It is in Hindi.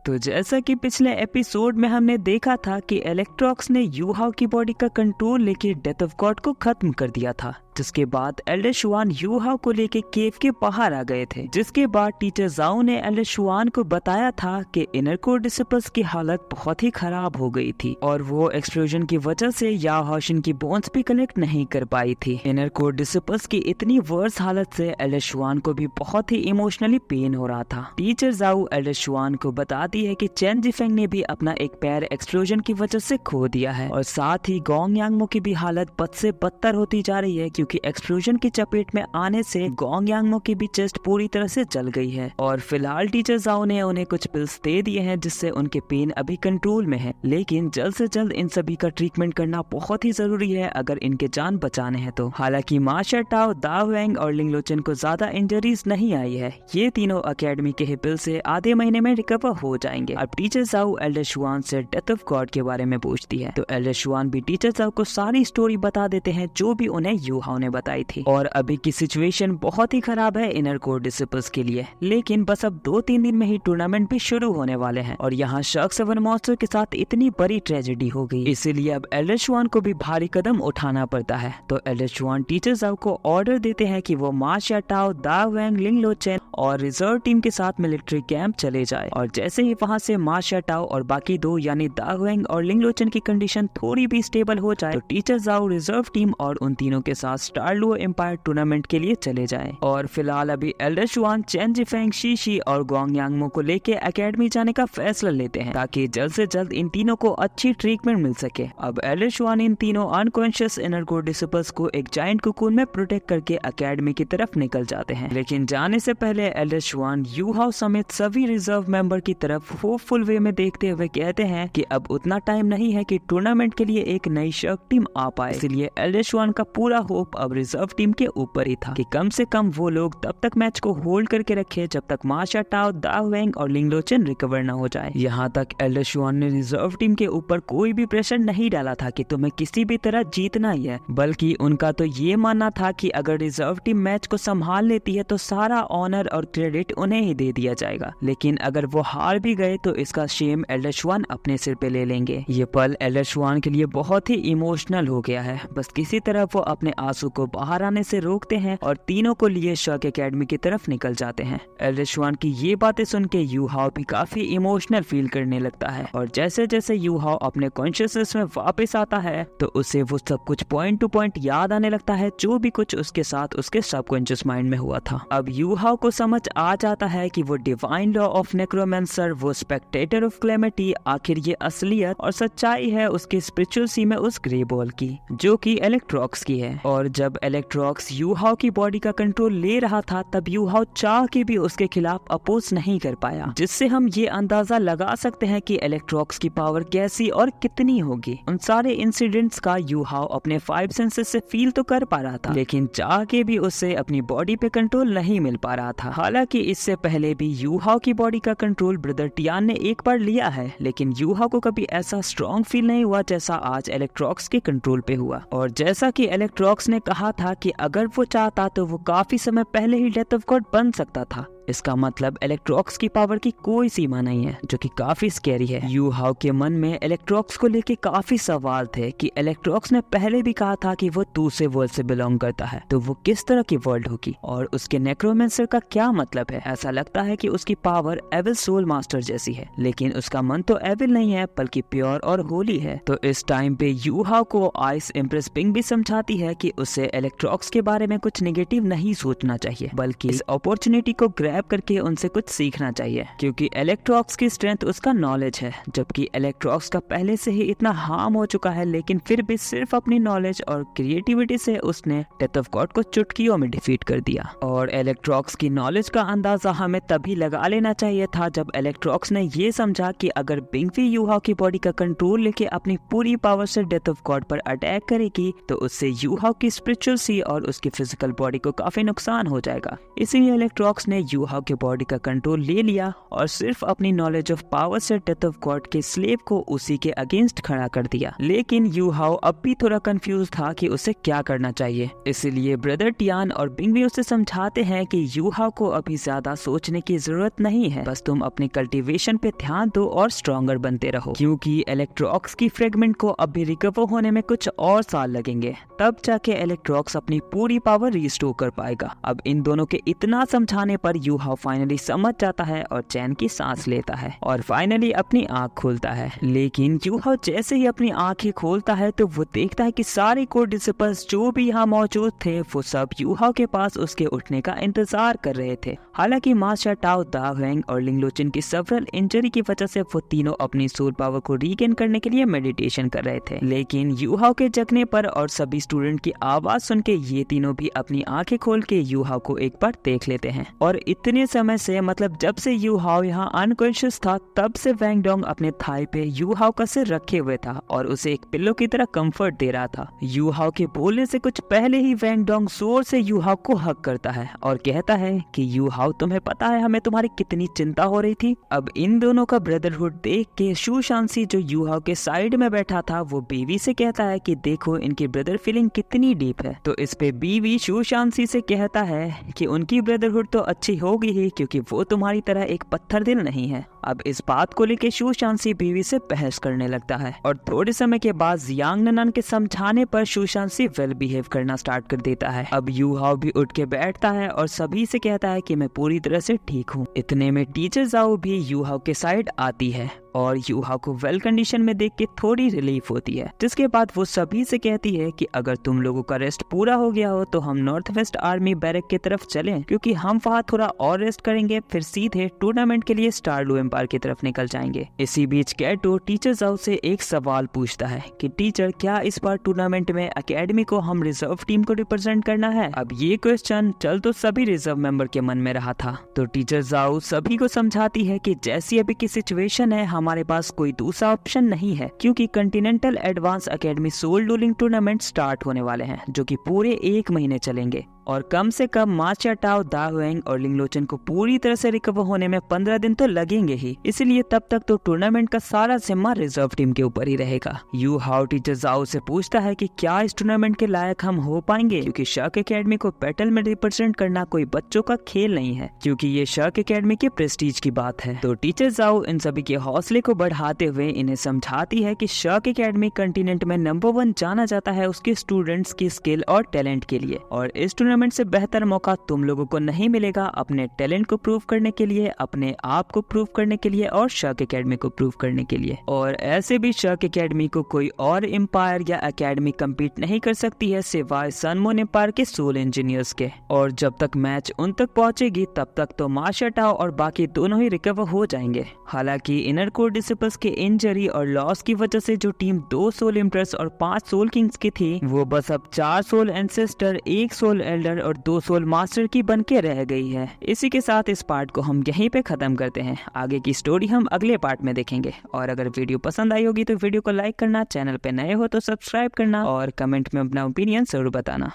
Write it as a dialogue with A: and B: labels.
A: तो जैसा कि पिछले एपिसोड में हमने देखा था कि इलेक्ट्रॉक्स ने यूहाओ की बॉडी का कंट्रोल लेके डेथ ऑफ गॉड को खत्म कर दिया था, जिसके बाद एल्डर शुआन यूहाओ को लेके केव के बाहर आ गए थे। जिसके बाद टीचर जाओ ने एल्डर शुआन को बताया था कि इनर कोर डिसिपल्स की हालत बहुत ही खराब हो गई थी और वो एक्सप्लोजन की वजह से या हॉशन की बोन्स भी कलेक्ट नहीं कर पाई थी। इनर कोर डिसिपल्स की इतनी वर्स हालत से एल्डर शुआन को भी बहुत ही इमोशनली पेन हो रहा था। टीचर जाओ एल्डर शुआन को बताती है कि चेन जिफेंग ने भी अपना एक पैर एक्सप्लोजन की वजह से खो दिया है और साथ ही गोंग यांगमो की भी हालत बद से बदतर होती जा रही है, क्योंकि एक्सप्लोजन की चपेट में आने से गोंग यांगमो की भी चेस्ट पूरी तरह से जल गई है। और फिलहाल टीचर जाओ ने उन्हें कुछ पिल्स दे दिए हैं जिससे उनके पेन अभी कंट्रोल में है, लेकिन जल्द से जल्द इन सभी का ट्रीटमेंट करना बहुत ही जरूरी है अगर इनके जान बचाने हैं तो। हालांकि मा शाओटाओ, दा वेंग और लिंगलोचन को ज्यादा इंजरीज नहीं आई है। ये तीनों अकेडमी के हिपिल से आधे महीने में रिकवर हो जाएंगे। अब टीचर जाओ एल्डर शुआन से डेथ ऑफ गॉड के बारे में पूछती है, तो एल्डर शुआन भी टीचर जाओ को सारी स्टोरी बता देते हैं जो भी उन्हें यूहाओ ने बताई थी। और अभी की सिचुएशन बहुत ही खराब है इनर कोर डिसिपल्स के लिए, लेकिन बस अब 2-3 दिन में ही टूर्नामेंट भी शुरू होने वाले हैं और यहाँ शार्क 7 मॉन्स्टर के साथ इतनी बड़ी ट्रेजेडी हो गई, इसीलिए अब एल्डर शुआन को भी भारी कदम उठाना पड़ता है। तो एल्डर शुआन टीचर जाओ को ऑर्डर देते हैं कि वो मा शाओटाओ, दा वेंग, लिंगलोचन और रिजर्व टीम के साथ मिलिट्री कैंप चले जाए। और जैसे ही वहाँ से मा शाओटाओ और बाकी दो यानी दा वेंग और लिंगलोचन की कंडीशन थोड़ी भी स्टेबल हो जाए तो टीचर जाओ रिजर्व टीम और उन तीनों के साथ स्टार लुओ एम्पायर टूर्नामेंट के लिए चले जाए। और फिलहाल अभी एल्डर शुआन चेन जिफेंग, शीशी और गोंग यांगमो को लेके एकेडमी जाने का फैसला लेते हैं ताकि जल्द से जल्द इन तीनों को अच्छी ट्रीटमेंट मिल सके। अब एल्डर शुआन इन तीनों अनकॉन्शियस इनर कोर डिसिपल्स को एक जायंट कोकून में प्रोटेक्ट करके एकेडमी की तरफ निकल जाते हैं, लेकिन जाने से पहले एल्डर शुआन यूहाओ समेत सभी रिजर्व मेंबर की तरफ होपफुल वे में देखते हुए कहते हैं कि अब उतना टाइम नहीं है कि टूर्नामेंट के लिए एक नई शार्क टीम आ पाए। इसलिए एल्डर शुआन का पूरा होप अब रिजर्व टीम के ऊपर ही था कि कम से कम वो लोग तब तक मैच को होल्ड करके रखे जब तक मा शाओटाओ, दा वेंग और लिंगलोचन रिकवर न हो जाए। यहाँ तक एल्डर शुआन ने रिजर्व टीम के ऊपर कोई भी प्रेशर नहीं डाला था कि तुम्हें किसी भी तरह जीतना ही है, बल्कि उनका तो ये मानना था कि अगर रिजर्व टीम मैच को संभाल लेती है तो सारा ऑनर और क्रेडिट उन्हें ही दे दिया जाएगा, लेकिन अगर वो हार भी गए तो इसका शेम एल्डर शुआन अपने सिर पे ले लेंगे। ये पल एल्डर शुआन के लिए बहुत ही इमोशनल हो गया है। बस किसी तरह वो अपने आंसू को बाहर आने से रोकते हैं और तीनों को लिए शार्क एकेडमी की तरफ निकल जाते हैं। एल्डर शुआन की ये बातें सुन के यूहाओ भी काफी इमोशनल फील करने लगता है और जैसे जैसे यूहाओ अपने कॉन्शियसनेस में वापस आता है तो उसे वो सब कुछ पॉइंट टू पॉइंट याद आने लगता है जो भी कुछ उसके साथ उसके सबकॉन्शियस माइंड में हुआ था। अब यूहाओ को समझ आ जाता है कि वो डिवाइन लॉ ऑफ नेक्रोमेंसर, वो स्पेक्टेटर ऑफ क्लेमिटी, आखिर ये असलियत और सच्चाई है उसके स्पिरिचुअल सी में उस ग्रे बॉल की जो कि इलेक्ट्रॉक्स की है। और जब इलेक्ट्रॉक्स यूहाओ की बॉडी का कंट्रोल ले रहा था तब यूहाओ चाह के भी उसके खिलाफ अपोज नहीं कर पाया, जिससे हम ये अंदाजा लगा सकते हैं कि इलेक्ट्रॉक्स की पावर कैसी और कितनी होगी। उन सारे इंसिडेंट्स का यूहाओ अपने 5 सेंसेस से फील तो कर पा रहा था, लेकिन चाह के भी उससे अपनी बॉडी पे कंट्रोल नहीं मिल पा रहा था। हालांकि इससे पहले भी यूहाओ की बॉडी का कंट्रोल ब्रदर टियान ने एक बार लिया है, लेकिन यूहाओ को कभी ऐसा स्ट्रॉन्ग फील नहीं हुआ जैसा आज इलेक्ट्रॉक्स के कंट्रोल पे हुआ। और जैसा कि इलेक्ट्रॉक्स ने कहा था कि अगर वो चाहता तो वो काफी समय पहले ही डेथ ऑफ गॉड बन सकता था। इसका मतलब इलेक्ट्रॉक्स की पावर की कोई सीमा नहीं है, जो कि काफी स्कैरी है। यूहाओ के मन में इलेक्ट्रॉक्स को लेके काफी सवाल थे कि इलेक्ट्रॉक्स ने पहले भी कहा था कि वो दूसरे वर्ल्ड से बिलोंग करता है, तो वो किस तरह की वर्ल्ड होगी और उसके नेक्रोमेंसर का क्या मतलब है। ऐसा लगता है कि उसकी पावर एविल सोल मास्टर जैसी है, लेकिन उसका मन तो एविल नहीं है बल्कि प्योर और होली है। तो इस टाइम पे यूहाओ को आइस एम्प्रेस पिंग भी समझाती है कि उसे इलेक्ट्रॉक्स के बारे में कुछ नेगेटिव नहीं सोचना चाहिए, बल्कि इस अपॉर्चुनिटी को ग्रैब करके उनसे कुछ सीखना चाहिए, क्योंकि इलेक्ट्रॉक्स की स्ट्रेंथ उसका नॉलेज है, जबकि इलेक्ट्रॉक्स का पहले से ही इतना हार्म हो चुका है, लेकिन फिर भी सिर्फ अपनी नॉलेज और क्रिएटिविटी से उसने डेथ ऑफ गॉड को चुटकियों में डिफीट कर दिया। और इलेक्ट्रॉक्स की नॉलेज का अंदाजा हमें तभी लगा लेना चाहिए था जब इलेक्ट्रॉक्स ने ये समझा कि अगर बिंगफी यूहाओ की बॉडी का कंट्रोल लेके अपनी पूरी पावर से डेथ ऑफ गॉड पर अटैक करेगी तो उससे यूहाओ की स्पिरिचुअल सी और उसकी फिजिकल बॉडी को काफी नुकसान हो जाएगा। इसीलिए इलेक्ट्रॉक्स ने यूहाओ यूहाओ के बॉडी का कंट्रोल ले लिया और सिर्फ अपनी नॉलेज ऑफ पावर से डेथ ऑफ गॉड के स्लेव को उसी के अगेंस्ट खड़ा कर दिया। लेकिन यूहाओ अब भी थोड़ा कंफ्यूज था कि उसे क्या करना चाहिए। इसीलिए ब्रदर टियान और बिंगवी उसे समझाते हैं कि यूहाओ को अभी ज्यादा सोचने की जरूरत नहीं है, बस तुम अपने कल्टीवेशन पे ध्यान दो और स्ट्रॉन्गर बनते रहो, क्योंकि इलेक्ट्रॉक्स की फ्रेगमेंट को अभी रिकवर होने में कुछ और साल लगेंगे, तब जाके इलेक्ट्रॉक्स अपनी पूरी पावर रिस्टोर कर पाएगा। अब इन दोनों के इतना समझाने पर यूहाओ फाइनली समझ जाता है और चैन की सांस लेता है और फाइनली अपनी आंख खोलता है। लेकिन यूहाओ जैसे ही अपनी आंखें खोलता है तो वो देखता है कि सारे कोर डिसिपल्स जो भी यहाँ मौजूद थे वो सब यूहाओ के पास उसके उठने का इंतजार कर रहे थे। हालांकि मास्टर टाओ, दा हुएंग और लिंगलोचिन की सेवरल इंजरी की वजह से वो तीनों अपनी सोल पावर को रीगेन करने के लिए मेडिटेशन कर रहे थे। लेकिन यूहाओ के जगने पर और सभी स्टूडेंट की आवाज सुन के ये तीनों भी अपनी आंखें खोल के यूहाओ को एक बार देख लेते हैं। और इतने समय से, मतलब जब से यूहाओ यहाँ अनकॉन्शियस था, तब से वैंग डोंग अपने थाई पे यूहाओ का सिर रखे हुए था और उसे एक पिल्लो की तरह कंफर्ट दे रहा था। यूहाओ के बोलने से कुछ पहले ही वैंग डोंग जोर से यूहाओ को हग करता है और कहता है कि यूहाओ, तुम्हें पता है हमें तुम्हारी कितनी चिंता हो रही थी। अब इन दोनों का ब्रदरहुड देख के शू शांसी जो यूहाओ के साइड में बैठा था वो बीवी से कहता है कि देखो इनकी ब्रदर फीलिंग कितनी डीप है। तो इस पे बीवी शू शांसी से कहता है कि उनकी ब्रदरहुड तो अच्छी होगी ही, क्योंकि वो तुम्हारी तरह एक पत्थर दिल नहीं है। अब इस बात को लेके शू शांसी बीवी से बहस करने लगता है और थोड़े समय के बाद जियांग ननान के समझाने पर शू शांसी वेल बिहेव करना स्टार्ट कर देता है। अब यूहाओ भी उठ के बैठता है और सभी से कहता है कि मैं पूरी तरह से ठीक हूँ। इतने में टीचर जाओ भी यूहाओ के साइड आती है और यूहाओ को वेल कंडीशन में देख के थोड़ी रिलीफ होती है, जिसके बाद वो सभी से कहती है कि अगर तुम लोगों का रेस्ट पूरा हो गया हो तो हम नॉर्थ वेस्ट आर्मी बैरक की तरफ चलें, क्योंकि हम वहाँ थोड़ा और रेस्ट करेंगे, फिर सीधे टूर्नामेंट के लिए स्टारलू एम्पायर की तरफ निकल जाएंगे। इसी बीच कैटो टीचर जाओ से एक सवाल पूछता है कि टीचर, क्या इस बार टूर्नामेंट में एकेडमी को हम रिजर्व टीम को रिप्रेजेंट करना है? अब ये क्वेश्चन चल तो सभी रिजर्व मेंबर के मन में रहा था। तो टीचर जाओ सभी को समझाती है कि जैसी अभी की सिचुएशन है हमारे पास कोई दूसरा ऑप्शन नहीं है, क्योंकि continental advance academy soul duelling tournament start होने वाले हैं जो कि पूरे 1 महीने चलेंगे और कम से कम मास्टर टाओ, दा हुएंग और लिंगलोचन को पूरी तरह से रिकवर होने में 15 दिन तो लगेंगे ही। इसलिए तब तक तो टूर्नामेंट का सारा जिम्मा रिजर्व टीम के ऊपर ही रहेगा। यूहाओ टीचर जाओ से पूछता है कि क्या इस टूर्नामेंट के लायक हम हो पाएंगे, क्योंकि शक एकेडमी को बैटल में रिप्रेजेंट करना कोई बच्चों का खेल नहीं है, क्योंकि ये शक एकेडमी के प्रेस्टीज की बात है। तो टीचर जाओ इन सभी के हौसले को बढ़ाते हुए इन्हें समझाती है कि शक एकेडमी कंटिनेंट में नंबर 1 जाना जाता है उसके स्टूडेंट्स की स्किल और टैलेंट के लिए, और इस टूर्नामेंट से बेहतर मौका तुम लोगों को नहीं मिलेगा अपने टैलेंट को प्रूव करने के लिए, अपने आप को प्रूव करने के लिए और शक एकेडमी को प्रूव करने के लिए। और ऐसे भी शक एकेडमी को कोई और एम्पायर या एकेडमी कम्पीट नहीं कर सकती है सिवाय सन मून एम्पायर के सोल इंजीनियर्स के। और जब तक मैच उन तक पहुंचेगी तब तक तो मास्टर टाओ और बाकी दोनों ही रिकवर हो जाएंगे। हालांकि इनर कोर डिसिपल्स के इंजरी और लॉस की वजह से जो टीम 2 सोल इम्प्रेस और 5 सोल किंग्स की थी वो बस अब 4 सोल एंसेस्टर, 1 सोल एल्डर और 2 सोल मास्टर की बन के रह गई है। इसी के साथ इस पार्ट को हम यहीं पे खत्म करते हैं। आगे की स्टोरी हम अगले पार्ट में देखेंगे। और अगर वीडियो पसंद आई होगी तो वीडियो को लाइक करना, चैनल पे नए हो तो सब्सक्राइब करना और कमेंट में अपना ओपिनियन जरूर बताना।